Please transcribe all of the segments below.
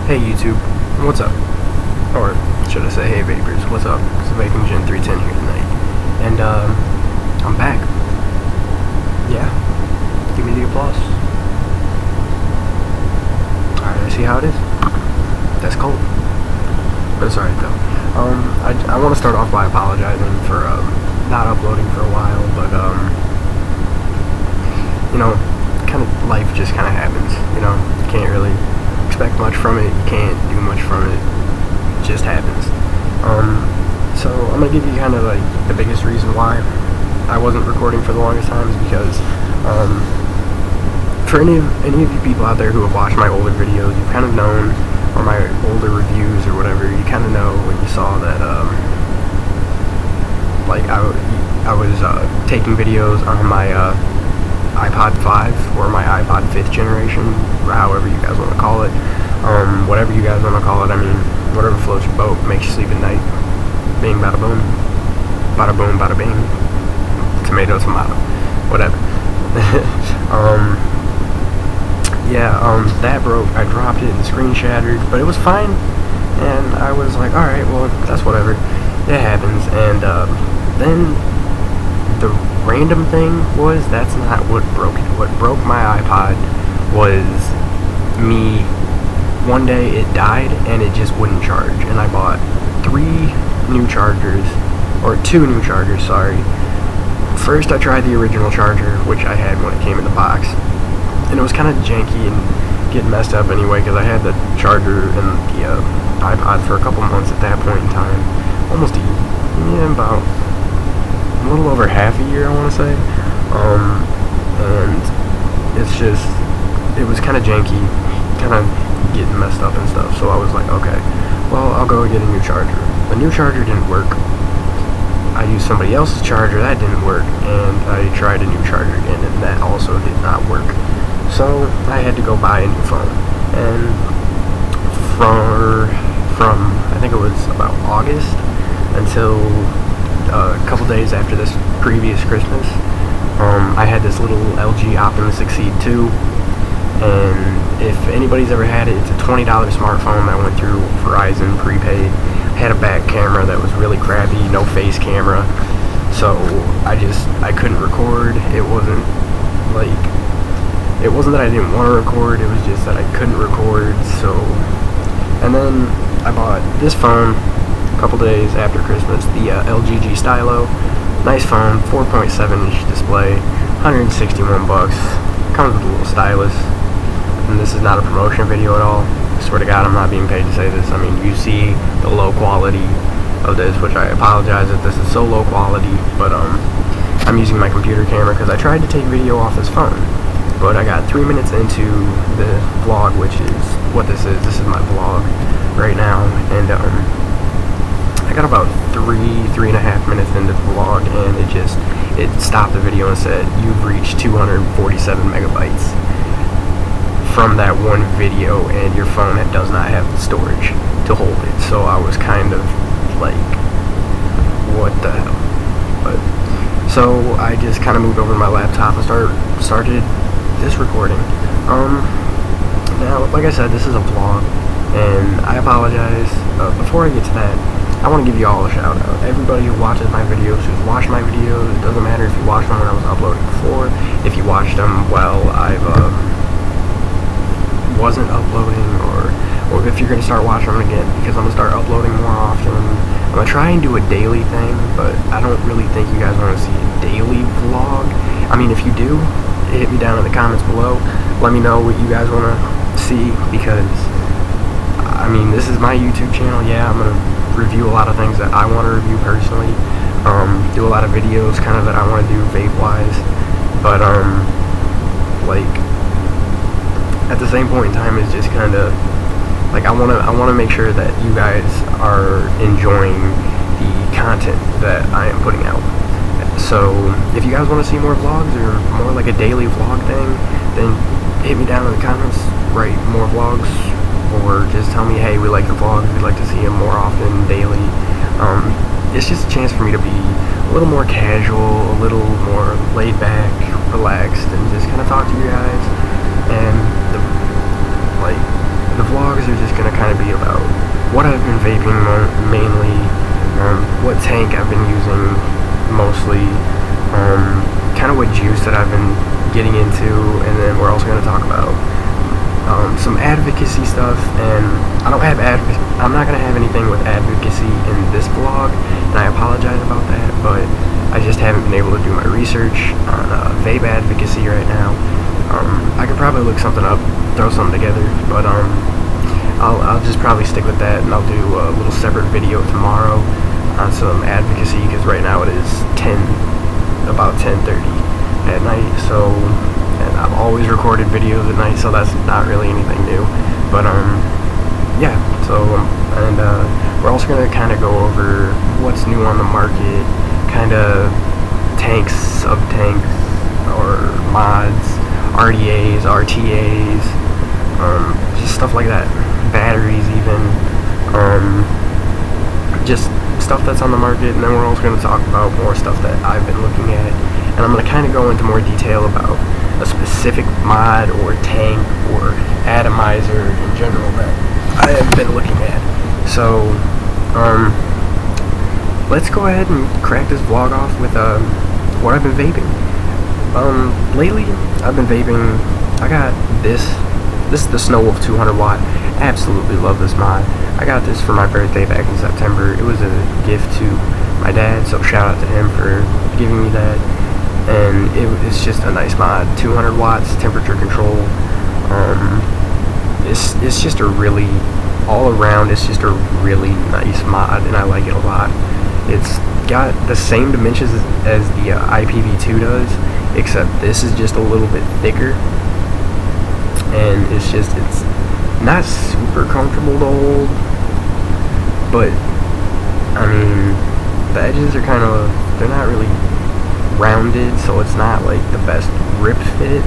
Hey YouTube, what's up? Or should I say, hey vapors, what's up? It's Vaping Gen 310 here tonight. And I'm back. Yeah, give me the applause. Alright, I see how it is. That's cold. But it's alright though. I want to start off by apologizing for not uploading for a while, but you know, kind of life just kind of happens. You know, you can't really expect much from it. You can't do much from it. It just happens. So I'm gonna give you kind of like the biggest reason why I wasn't recording for the longest time is because for any of you people out there who have watched my older videos, you've kind of known, or my older reviews or whatever, you kind of know when you saw that like I was taking videos on my iPod 5 or my iPod 5th generation, or however you guys want to call it, whatever you guys want to call it. I mean, whatever floats your boat, makes you sleep at night. Bing, bada boom, bada bing, tomato, tomato, whatever. That broke. I dropped it and the screen shattered, but it was fine. And I was like, all right, well, that's whatever. It happens. And then the random thing was, that's not what broke it. What broke my iPod was me, one day it died and it just wouldn't charge, and I bought 3 new chargers, or 2 new chargers, sorry. First I tried the original charger, which I had when it came in the box, and it was kind of janky and getting messed up anyway, because I had the charger and the iPod for a couple months at that point in time, almost about a little over half a year, I want to say, and it's just, it was kind of janky, kind of getting messed up and stuff, so I was like, okay, well, I'll go get a new charger. The new charger didn't work. I used somebody else's charger, that didn't work, and I tried a new charger again, and that also did not work. So I had to go buy a new phone, and from I think it was about August until a couple days after this previous Christmas, I had this little LG Optimus Exceed 2, and if anybody's ever had it, it's a $20 smartphone that went through Verizon prepaid. Had a back camera that was really crappy, no face camera, so I couldn't record. It wasn't that I didn't want to record, it was just that I couldn't record. So, and then I bought this phone a couple days after Christmas, the LG G Stylo. Nice phone, 4.7-inch display, 161 bucks. Comes with a little stylus. And this is not a promotion video at all. I swear to God, I'm not being paid to say this. I mean, you see the low quality of this, which I apologize if this is so low quality, but I'm using my computer camera because I tried to take video off this phone, but I got 3 minutes into the vlog, which is what this is. This is my vlog right now, and I got about 3.5 minutes into the vlog, and it stopped the video and said, you've reached 247 megabytes from that one video, and your phone does not have the storage to hold it. So I was kind of like, what the hell? But so I just kind of moved over to my laptop and started this recording. Now, like I said, this is a vlog, and I apologize. Before I get to that, I want to give you all a shout out. Everybody who watches my videos, who's watched my videos, it doesn't matter if you watched them when I was uploading before, if you watched them while I've wasn't uploading, or if you're going to start watching them again, because I'm going to start uploading more often. I'm going to try and do a daily thing, but I don't really think you guys want to see a daily vlog. I mean, if you do, hit me down in the comments below. Let me know what you guys want to see, because, I mean, this is my YouTube channel. Yeah, I'm going to review a lot of things that I want to review personally, do a lot of videos kind of that I want to do vape-wise, but, like, at the same point in time, it's just kind of like I want to make sure that you guys are enjoying the content that I am putting out. So if you guys want to see more vlogs, or more like a daily vlog thing, then hit me down in the comments, write more vlogs, or just tell me, hey, we like your vlogs, we'd like to see them more often, daily. It's just a chance for me to be a little more casual, a little more laid back, relaxed, and just kind of talk to you guys. And the vlog vlogs are just gonna kind of be about what I've been vaping mainly, what tank I've been using mostly, kind of what juice that I've been getting into, and then we're also gonna talk about some advocacy stuff. And I'm not gonna have anything with advocacy in this vlog, and I apologize about that, but I just haven't been able to do my research on vape advocacy right now. I could probably look something up, throw something together, but I'll just probably stick with that, and I'll do a little separate video tomorrow on some advocacy, because right now it is about 10:30 at night, so, and I've always recorded videos at night, so that's not really anything new, but yeah, so, and we're also going to kind of go over what's new on the market, kind of tanks, sub-tanks, or mods, RDAs, RTAs, just stuff like that, batteries even, just stuff that's on the market. And then we're also going to talk about more stuff that I've been looking at, and I'm going to kind of go into more detail about a specific mod or tank or atomizer in general that I have been looking at. So let's go ahead and crack this vlog off with what I've been vaping. Lately I've been vaping. I got this is the Snow Wolf 200 watt. Absolutely love this mod. I got this for my birthday back in September. It was a gift to my dad, so shout out to him for giving me that. And it's just a nice mod. 200 watts, temperature control. It's just a really, all around, it's just a really nice mod, and I like it a lot. It's got the same dimensions as the IPv2 does, except this is just a little bit thicker, and it's not super comfortable to hold, but I mean, the edges are kind of, they're not really rounded, so it's not like the best grip fit.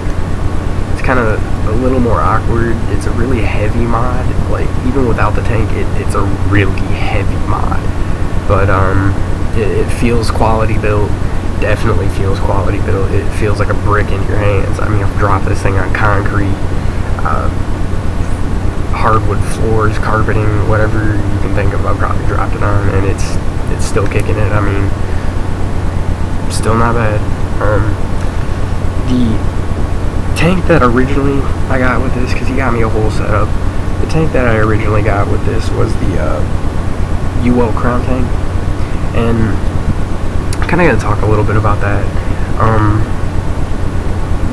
It's kind of a little more awkward. It's a really heavy mod, like even without the tank, it's a really heavy mod, but it feels quality built. Definitely feels quality built. It feels like a brick in your hands. I mean, I've dropped this thing on concrete, hardwood floors, carpeting, whatever you can think of, I've probably dropped it on, and it's still kicking it. I mean, still not bad. The tank that originally I got with this, because he got me a whole setup, the tank that I originally got with this was the UL Crown tank, and I'm kind of going to talk a little bit about that.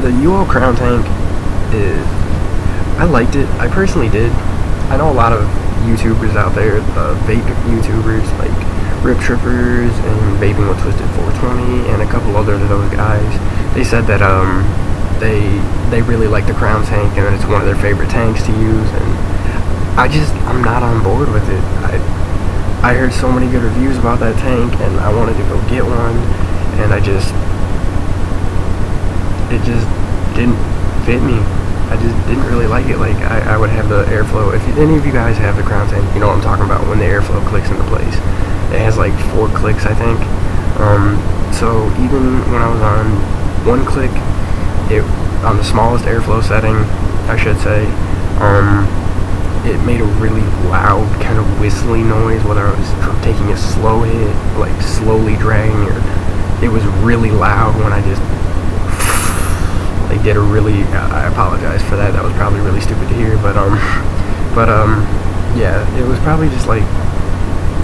The UL Crown tank I liked it. I personally did. I know a lot of YouTubers out there, vape YouTubers like Rip Trippers and Vaping with Twisted 420 and a couple other of those guys. They said that they really like the Crown tank, and that it's one of their favorite tanks to use, and I'm not on board with it. I heard so many good reviews about that tank, and I wanted to go get one, and it just didn't fit me. I just didn't really like it. Like, I would have the airflow. If any of you guys have the Crown tank, you know what I'm talking about when the airflow clicks into place. It has like 4 clicks, I think. So even when I was on 1 click, on the smallest airflow setting, I should say, it made a really loud kind of whistling noise, whether I was taking a slow hit, like slowly dragging, or it was really loud when I just did a really, I apologize for that, that was probably really stupid to hear, but yeah, it was probably just like,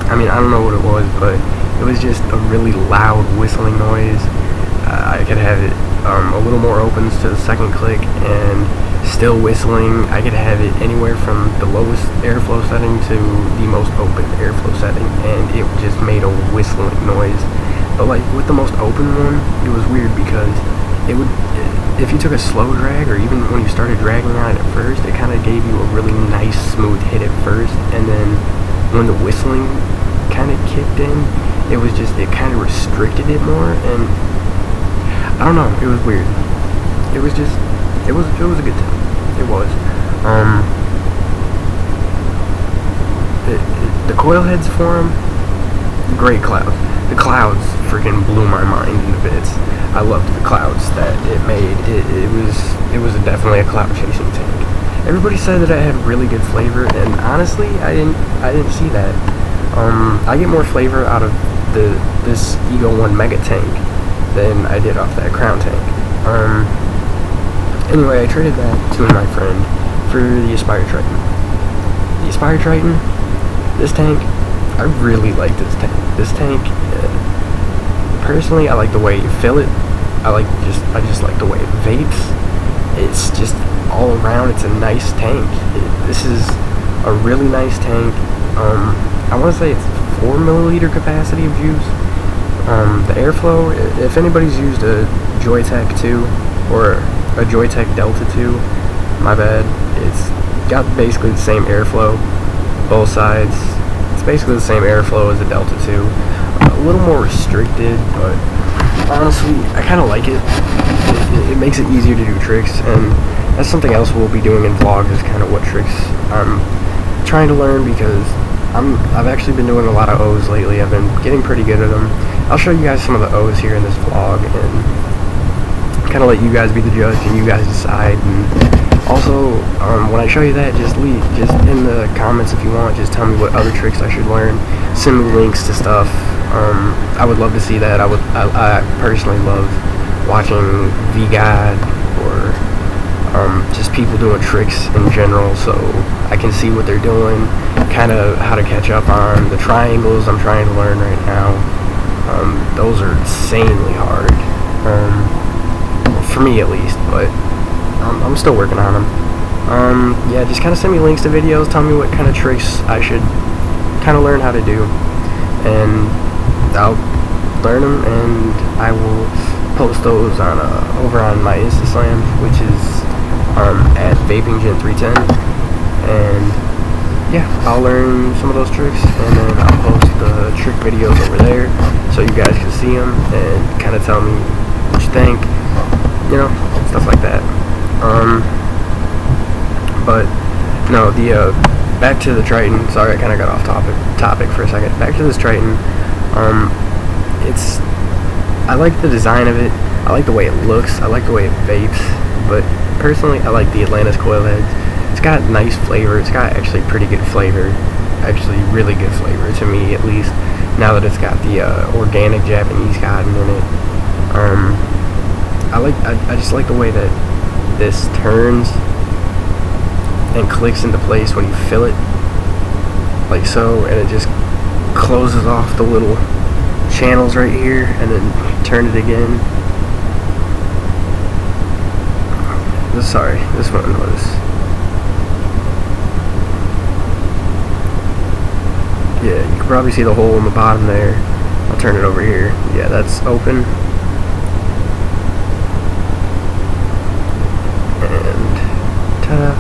I mean, I don't know what it was, but it was just a really loud whistling noise. I could have it a little more opens to the second click and still whistling. I could have it anywhere from the lowest airflow setting to the most open airflow setting, and it just made a whistling noise. But like with the most open one, it was weird because it would, if you took a slow drag, or even when you started dragging on it at first, it kind of gave you a really nice smooth hit at first, and then when the whistling kind of kicked in, it was just, it kind of restricted it more, and I don't know, it was weird. It was just, it was a good time. It was. The coil heads for them, great clouds. The clouds freaking blew my mind into bits. I loved the clouds that it made. It was definitely a cloud chasing tank. everybody said that it had really good flavor, and honestly, I didn't see that. I get more flavor out of this Ego 1 Mega Tank than I did off that Crown Tank. Anyway, I traded that to my friend for the Aspire Triton. The Aspire Triton, this tank, I really like this tank. This tank, personally, I like the way you fill it. I just like the way it vapes. It's just all around, it's a nice tank. This is a really nice tank. I want to say it's 4 milliliter capacity of juice. The airflow, if anybody's used a Joytech 2 or a Joytech Delta 2, my bad, it's got basically the same airflow, both sides. It's basically the same airflow as a Delta 2. A little more restricted, but honestly, I kind of like it. It makes it easier to do tricks, and that's something else we'll be doing in vlogs, is kind of what tricks I'm trying to learn, because I've actually been doing a lot of O's lately. I've been getting pretty good at them. I'll show you guys some of the O's here in this vlog, and kind of let you guys be the judge, and you guys decide. And also, when I show you that, just in the comments if you want, just tell me what other tricks I should learn. Send me links to stuff. I would love to see that. I personally love watching VGod or just people doing tricks in general, so I can see what they're doing, kind of how to catch up on the triangles I'm trying to learn right now. Those are insanely hard, for me at least, but I'm still working on them. Yeah, just kind of send me links to videos, tell me what kind of tricks I should kind of learn how to do, and I'll learn them, and I will post those on over on my Instaslam, which is at VapingGen310, and yeah, I'll learn some of those tricks, and then I'll post the trick videos over there so you guys can see them and kind of tell me what you think, you know, stuff like that. But no, back to the Triton. Sorry, I kind of got off topic for a second. Back to this Triton. I like the design of it. I like the way it looks. I like the way it vapes. But personally, I like the Atlantis coil heads. It's got nice flavor. It's got actually pretty good flavor. Actually, really good flavor to me, at least. Now that it's got the organic Japanese cotton in it. I just like the way that this turns and clicks into place when you fill it, like so, and it just closes off the little channels right here, and then turn it again. Sorry, this one was, yeah, you can probably see the hole in the bottom there. I'll turn it over here. Yeah, that's open. And ta-da.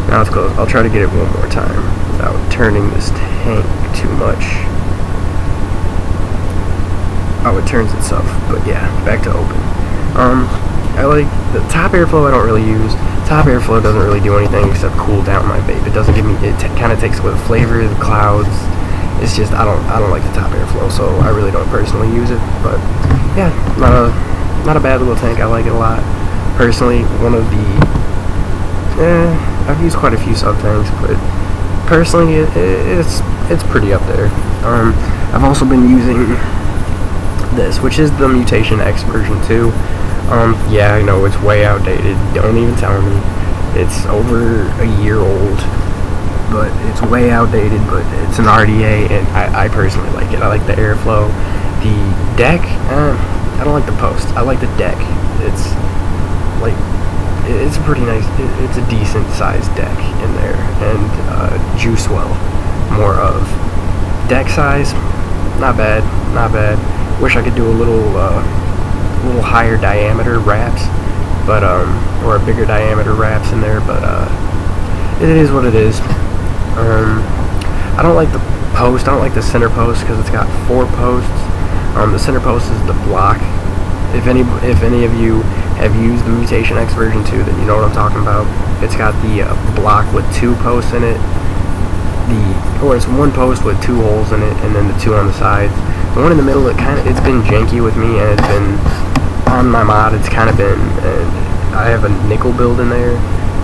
Now it's closed. I'll try to get it one more time without turning this tank too much. Oh, it turns itself. But yeah, back to open. I like the top airflow. I don't really use. Top airflow doesn't really do anything except cool down my vape. It doesn't give me. It kind of takes away the flavor, the clouds. It's just I don't like the top airflow, so I really don't personally use it. But yeah, not a bad little tank. I like it a lot. Personally, one of the. I've used quite a few sub tanks, but personally, it's pretty up there. I've also been using this, which is the Mutation X version 2. Yeah, I know it's way outdated. Don't even tell me. It's over a year old, but it's way outdated. But it's an RDA, and I personally like it. I like the airflow, the deck. I don't like the post. I like the deck. It's like it's a pretty nice. It's a decent sized deck in there, and juice well, more of deck size. Not bad. Not bad. Wish I could do a little higher diameter wraps, but or a bigger diameter wraps in there, but it is what it is. I don't like the post. I don't like the center post because it's got 4 posts. The center post is the block. If any of you have used the Mutation X version 2, then you know what I'm talking about. It's got the block with 2 posts in it. Or it's 1 post with 2 holes in it, and then the 2 on the sides. The one in the middle, it's been janky with me, and it's been on my mod. It's kind of been. I have a nickel build in there.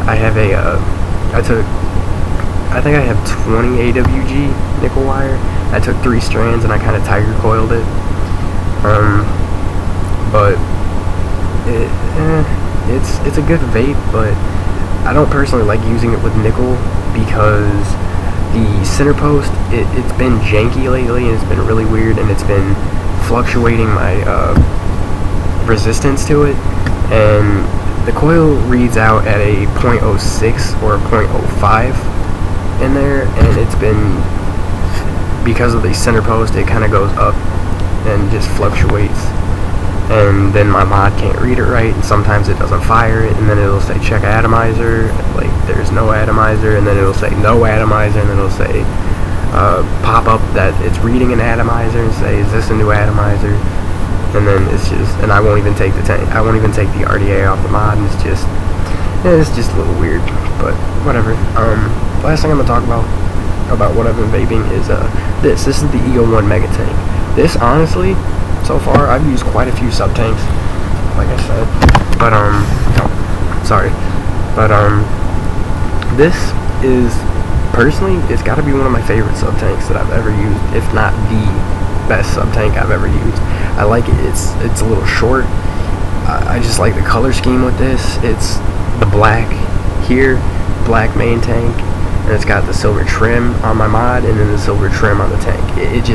I have a I think I have 20 AWG nickel wire. I took 3 strands and I kind of tiger coiled it. But it's a good vape, but I don't personally like using it with nickel because the center post, it's been janky lately and it's been really weird, and it's been fluctuating my resistance to it, and the coil reads out at a 0.06 or a 0.05 in there, and it's been, because of the center post, it kind of goes up and just fluctuates, and then my mod can't read it right, and sometimes it doesn't fire it, and then it'll say check atomizer, like there's no atomizer, and then it'll say no atomizer, and then it'll say pop up that it's reading an atomizer and say is this a new atomizer, and then it's just, and I won't even take the RDA off the mod, and it's just a little weird, but whatever. Last thing I'm gonna talk about what I've been vaping is this is the Ego 1 Mega Tank. This, honestly, so far I've used quite a few sub tanks, like I said, but this is, personally, it's got to be one of my favorite sub tanks that I've ever used, if not the best sub tank I've ever used. I like it. It's a little short. I just like the color scheme with this. It's the black here, black main tank, and it's got the silver trim on my mod, and then the silver trim on the tank. It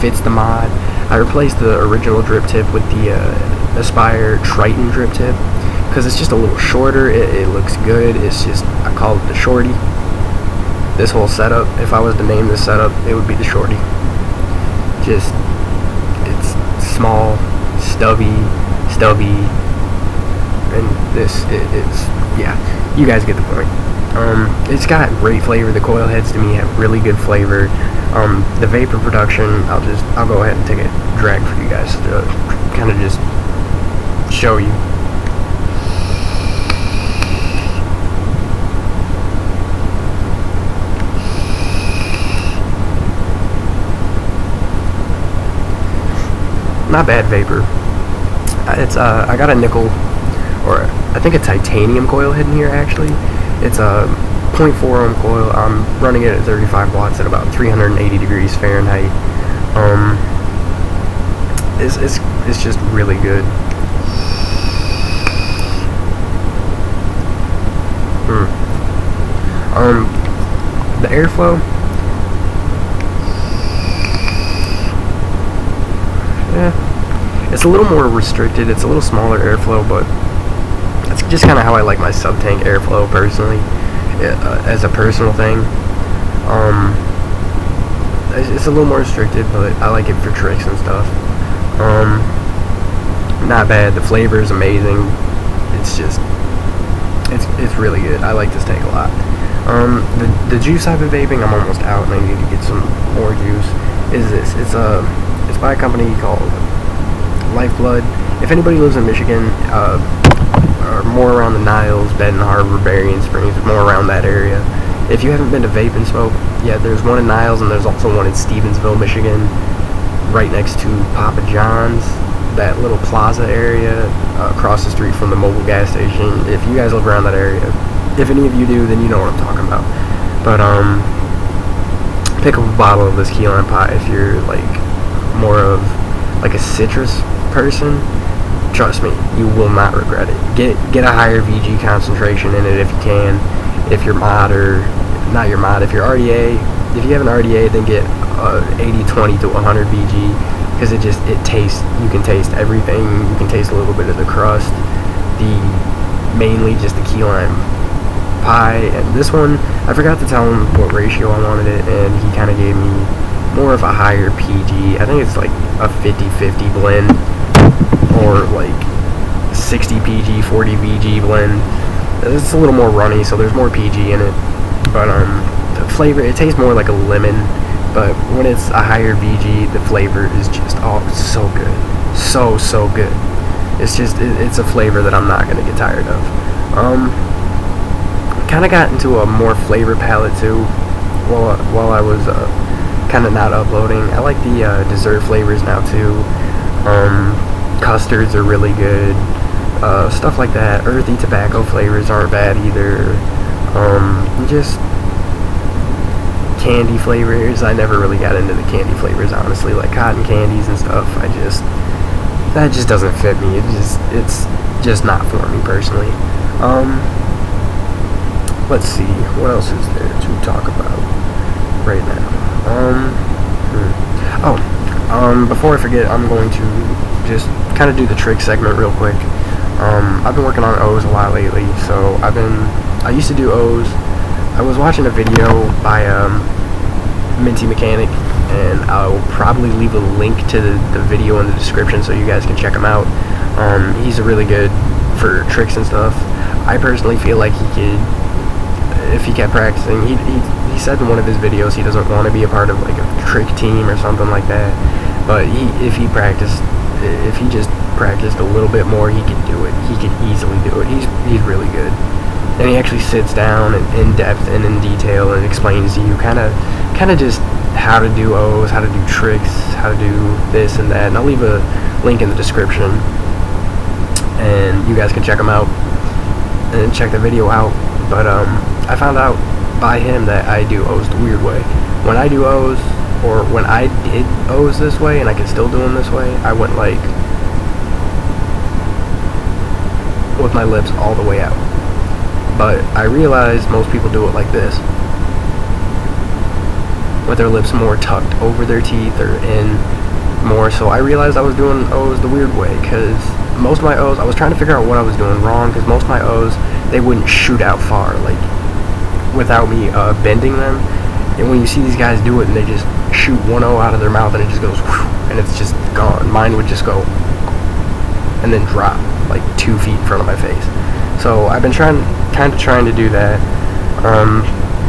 fits the mod. I replaced the original drip tip with the Aspire Triton drip tip because it's just a little shorter. It looks good. It's just, I call it the shorty. This whole setup, if I was to name this setup, it would be the shorty. Just, it's small, stubby, and this is, yeah, you guys get the point. It's got great flavor. The coil heads to me have really good flavor. The vapor production, I'll go ahead and take a drag for you guys to kind of just show you. Not bad vapor. It's I got a nickel, or I think a titanium coil head in here actually. It's a 0.4 ohm coil. I'm running it at 35 watts at about 380 degrees Fahrenheit. It's just really good. The airflow, yeah, it's a little more restricted. It's a little smaller airflow, but that's just kind of how I like my sub tank airflow personally, as a personal thing. It's a little more restricted, but I like it for tricks and stuff. Not bad. The flavor is amazing. It's just, it's really good. I like this tank a lot. The juice I've been vaping, I'm almost out and I need to get some more juice, is this. It's by a company called Lifeblood. If anybody lives in Michigan, or more around the Niles, Benton Harbor, Berrien Springs, more around that area, if you haven't been to Vape and Smoke, yeah, there's one in Niles and there's also one in Stevensville, Michigan, right next to Papa John's, that little plaza area, across the street from the mobile gas station. If you guys live around that area, if any of you do, then you know what I'm talking about. But pick up a bottle of this key lime pie if you're like more of like a citrus person. Trust me, you will not regret it. Get a higher VG concentration in it if you can. If you're mod, or not your mod, if you're RDA, if you have an RDA, then get 80-20 to 100 VG, because it tastes, you can taste everything. You can taste a little bit of the crust, mainly just the key lime pie. And this one, I forgot to tell him what ratio I wanted it, and he kind of gave me more of a higher PG. I think it's like a 50-50 blend, or like 60 PG, 40 VG blend. It's a little more runny, so there's more PG in it. But the flavor, it tastes more like a lemon. But when it's a higher VG, the flavor is just, oh, so good, so good. It's just, it's a flavor that I'm not gonna get tired of. Kind of got into a more flavor palette too, while I was kind of not uploading. I like the dessert flavors now too. Custards are really good. Stuff like that. Earthy tobacco flavors aren't bad either. Just candy flavors. I never really got into the candy flavors, honestly, like cotton candies and stuff. That just doesn't fit me. It's just not for me personally. Let's see, what else is there to talk about right now? Before I forget, I'm going to just kind of do the trick segment real quick. I've been working on O's a lot lately, so I used to do O's. I was watching a video by Minty Mechanic, and I'll probably leave a link to the video in the description so you guys can check him out. He's really good for tricks and stuff. I personally feel like he could, if he kept practicing, he said in one of his videos he doesn't want to be a part of like a trick team or something like that, but if he just practiced a little bit more, he could do it. He could easily do it. He's really good, and he actually sits down in depth and in detail and explains to you kind of just how to do O's, how to do tricks, how to do this and that, and I'll leave a link in the description and you guys can check him out and check the video out. But I found out by him that I do O's the weird way. When I do O's, or when I did O's this way and I can still do them this way, I went like with my lips all the way out. But I realized most people do it like this, with their lips more tucked over their teeth or in more. So I realized I was doing O's the weird way, because most of my O's, I was trying to figure out what I was doing wrong, because most of my O's, they wouldn't shoot out far, like without me bending them. And when you see these guys do it and they just shoot one O out of their mouth and it just goes whew, and it's just gone. Mine would just go and then drop like 2 feet in front of my face. So I've been trying to do that.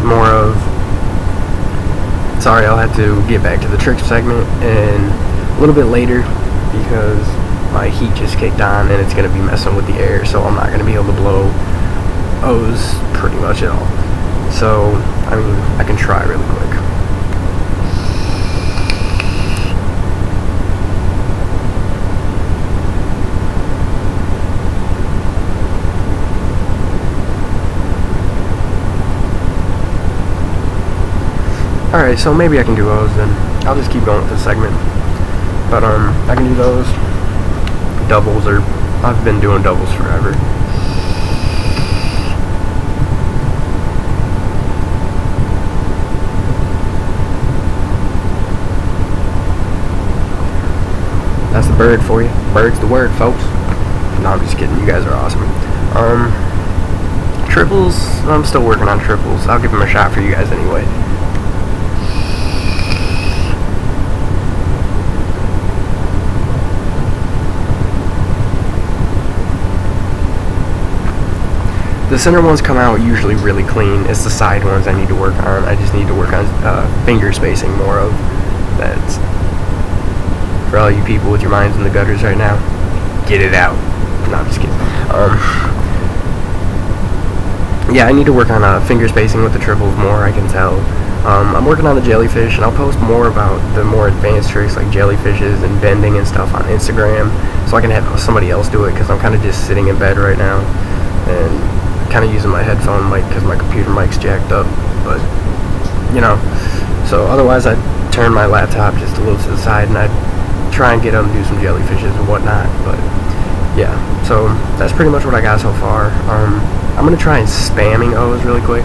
More of, sorry, I'll have to get back to the trick segment and a little bit later, because my heat just kicked on and it's going to be messing with the air, so I'm not going to be able to blow O's pretty much at all. So, I mean, I can try really quick. Alright, so maybe I can do O's then. I'll just keep going with this segment. But, I can do those. Doubles, or I've been doing doubles forever. That's the bird for you. Bird's the word, folks. No, I'm just kidding. You guys are awesome. Triples, I'm still working on triples. I'll give them a shot for you guys anyway. The center ones come out usually really clean. It's the side ones I need to work on. I just need to work on finger spacing more of. That's for all you people with your minds in the gutters right now. Get it out. No, I'm just kidding. Yeah, I need to work on finger spacing with the triples more, I can tell. I'm working on the jellyfish, and I'll post more about the more advanced tricks like jellyfishes and bending and stuff on Instagram, so I can have somebody else do it, because I'm kind of just sitting in bed right now and kind of using my headphone mic because my computer mic's jacked up. But you know, so otherwise I'd turn my laptop just a little to the side and I'd try and get them to do some jellyfishes and whatnot. But yeah, so that's pretty much what I got so far. I'm gonna try and spamming O's really quick.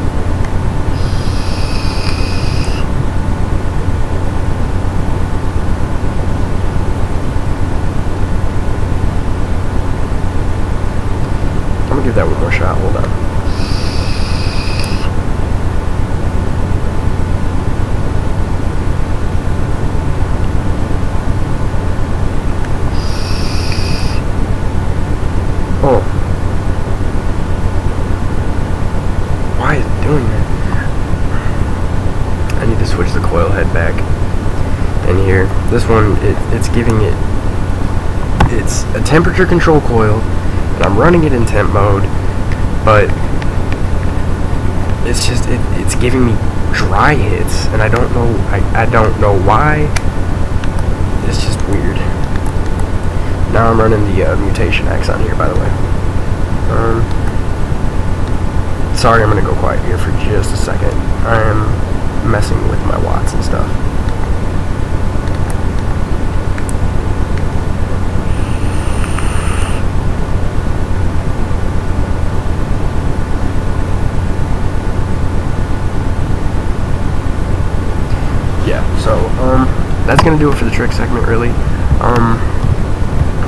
I'm gonna give that one more shot. Hold on. Oh. Why is it doing that? I need to switch the coil head back in here. This one, it's giving it, it's a temperature control coil, and I'm running it in temp mode, but it's just, it's giving me dry hits, and I don't know, I don't know why. It's just weird. Now I'm running the Mutation X on here, by the way. sorry, I'm gonna go quiet here for just a second. I'm messing with my watts and stuff. Yeah, so that's gonna do it for the trick segment, really.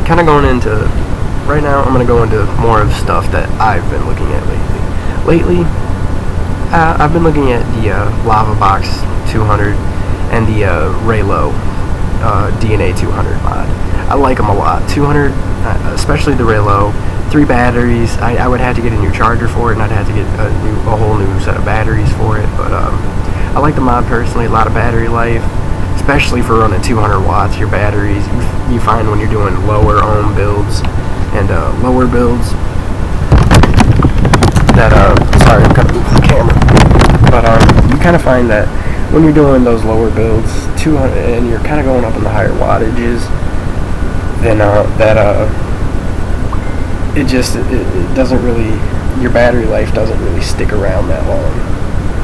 Kind of going into right now. I'm gonna go into more of stuff that I've been looking at lately. I've been looking at the Lava Box 200 and the Raylo DNA 200 mod. I like them a lot. 200, especially the Raylo. 3 batteries. I would have to get a new charger for it, and I'd have to get a whole new set of batteries for it. But I like the mod personally. A lot of battery life, especially for running 200 watts. Your batteries, you find when you're doing lower ohm builds and lower builds that sorry, I'm kind of moving the camera, but you kind of find that when you're doing those lower builds 200 and you're kind of going up in the higher wattages, then it doesn't really, your battery life doesn't really stick around that long.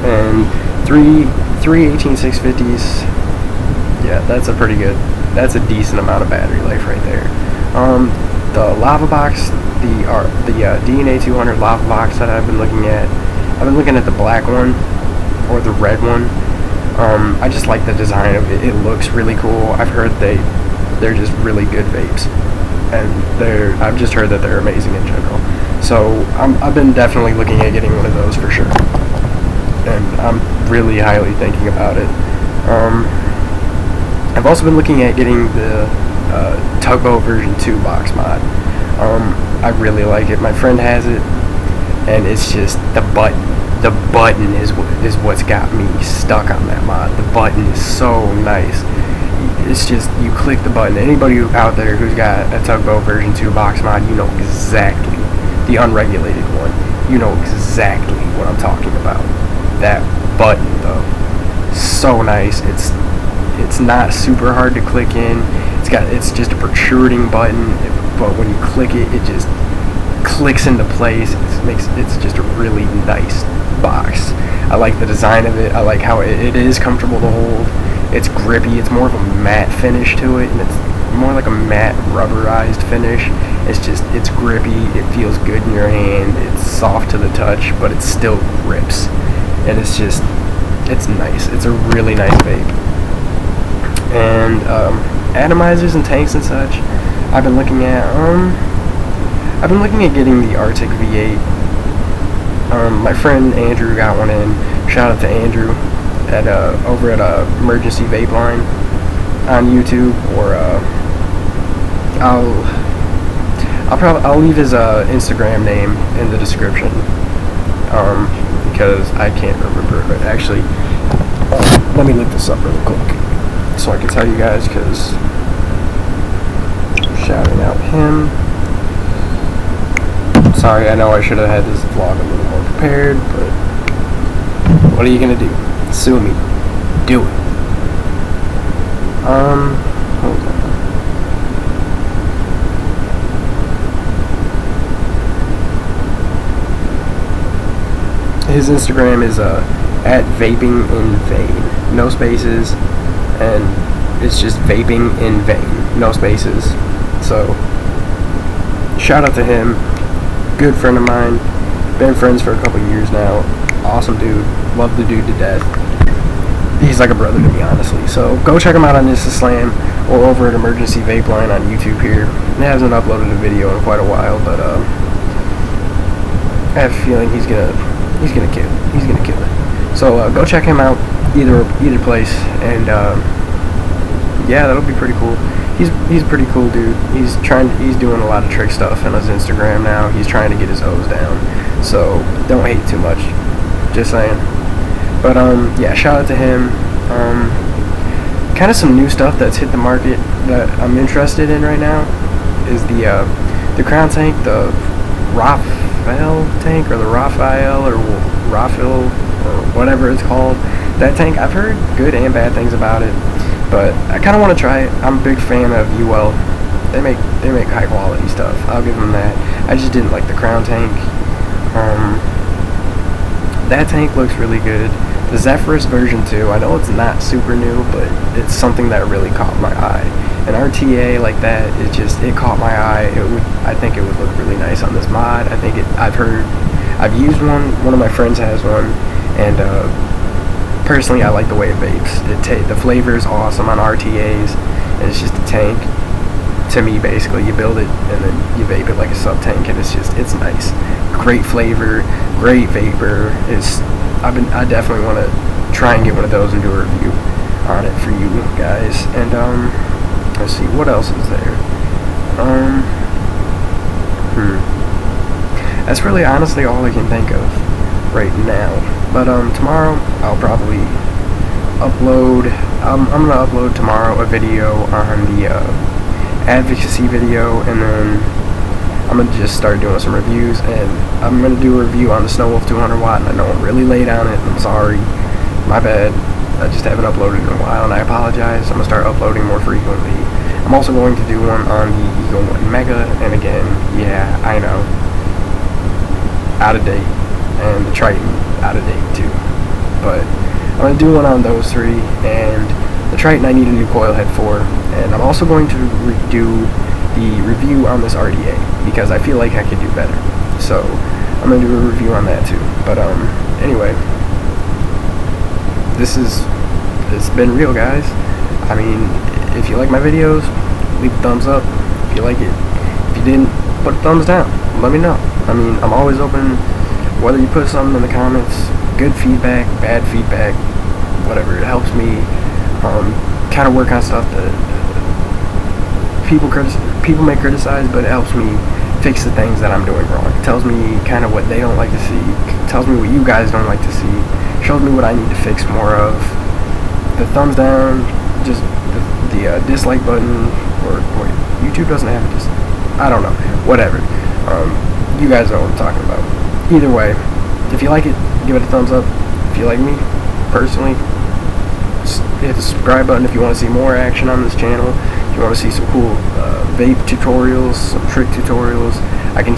And three 18650s, yeah, that's a decent amount of battery life right there. The Lava Box, the DNA 200 Lava Box that I've been looking at the black one or the red one. I just like the design of it. It looks really cool. I've heard they're just really good vapes, and I've just heard that they're amazing in general. So I've been definitely looking at getting one of those for sure, and I'm really highly thinking about it. I've also been looking at getting the Tugboat version 2 box mod. I really like it. My friend has it, and it's just the button is what's got me stuck on that mod. The button is so nice. It's just, you click the button. Anybody out there who's got a Tugboat version 2 box mod, you know exactly, the unregulated one, you know exactly what I'm talking about. That button though, so nice. It's not super hard to click in. It's just a protruding button, but when you click it, it just clicks into place. It's just a really nice box. I like the design of it. I like how it is comfortable to hold. It's grippy. It's more of a matte finish to it, and it's more like a matte rubberized finish. It's grippy. It feels good in your hand. It's soft to the touch, but it still grips, and it's nice. It's a really nice vape. And atomizers and tanks and such, I've been looking at getting the Arctic V8. My friend Andrew got one in. Shout out to Andrew at over at Emergency Vape Line on YouTube, or I'll leave his Instagram name in the description, because I can't remember it. But actually, let me look this up really quick so I can tell you guys, because shouting out him. Sorry, I know I should have had this vlog a little more prepared, but what are you gonna do? Sue me. Do it. Hold on. His Instagram is at vaping in vain, no spaces, and it's just vaping in vain, no spaces. So shout out to him. Good friend of mine, been friends for a couple years now. Awesome dude, love the dude to death. He's like a brother to me, honestly. So go check him out on InstaSlam or over at Emergency Vape Line on YouTube here. He hasn't uploaded a video in quite a while, but I have a feeling he's gonna kill it. So go check him out either place, and yeah, that'll be pretty cool. He's a pretty cool dude. He's doing a lot of trick stuff on his Instagram now. He's trying to get his O's down, so don't hate too much, just saying. But yeah, shout out to him. Kind of some new stuff that's hit the market that I'm interested in right now is the Crown tank, the Raphael tank, or the Raphael, or Raphael, or whatever it's called. That tank, I've heard good and bad things about it, but I kind of want to try it. I'm a big fan of UL. They make high quality stuff. I'll give them that. I just didn't like the Crown tank. that tank looks really good. The Zephyrus version 2, I know it's not super new, but it's something that really caught my eye. An RTA like that, it caught my eye. I think it would look really nice on this mod. I've used one of my friends has one, and personally I like the way it vapes. The flavor is awesome on RTAs, and it's just a tank. To me, basically, you build it and then you vape it like a sub tank, and it's nice. Great flavor, great vapor. I definitely want to try and get one of those and do a review on it for you guys. And let's see, what else is there? That's really honestly all I can think of right now. But tomorrow I'll probably upload. I'm gonna upload tomorrow a video on the advocacy video, and then I'm gonna just start doing some reviews, and I'm gonna do a review on the Snow Wolf 200 watt, and I know I'm really late on it, I'm sorry, my bad. I just haven't uploaded in a while, and I apologize. I'm gonna start uploading more frequently. I'm also going to do one on the Eagle 1 Mega, and again, yeah, I know, out of date, and the Triton, out of date too, but I'm gonna do one on those three. And the Triton I need a new coil head for, and I'm also going to do the review on this RDA because I feel like I could do better. So I'm gonna do a review on that too. But anyway, it's been real, guys. I mean, if you like my videos, leave a thumbs up. If you like it, if you didn't, put a thumbs down. Let me know. I mean, I'm always open. Whether you put something in the comments, good feedback, bad feedback, whatever, it helps me kind of work on stuff that people may criticize, but it helps me fix the things that I'm doing wrong. It tells me kind of what they don't like to see, it tells me what you guys don't like to see, shows me what I need to fix more of. The thumbs down, just the dislike button, or YouTube doesn't have a dislike, I don't know, whatever. You guys know what I'm talking about. Either way, if you like it, give it a thumbs up. If you like me personally, hit the subscribe button if you want to see more action on this channel. If you want to see some cool vape tutorials, some trick tutorials, I can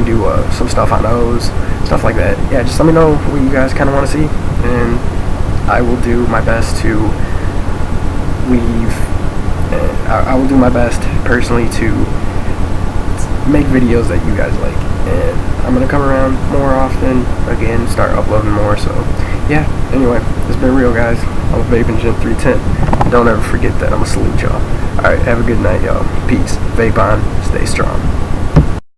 do some stuff on those, stuff like that. Yeah, just let me know what you guys kind of want to see, and I will do my best to I will do my best personally to make videos that you guys like, and I'm gonna come around more often again, start uploading more. So yeah, anyway, it's been real, guys. I'm a Vaping Gent 310. Don't ever forget that. I'm gonna salute y'all. Alright, have a good night, y'all. Peace. Vape on. Stay strong.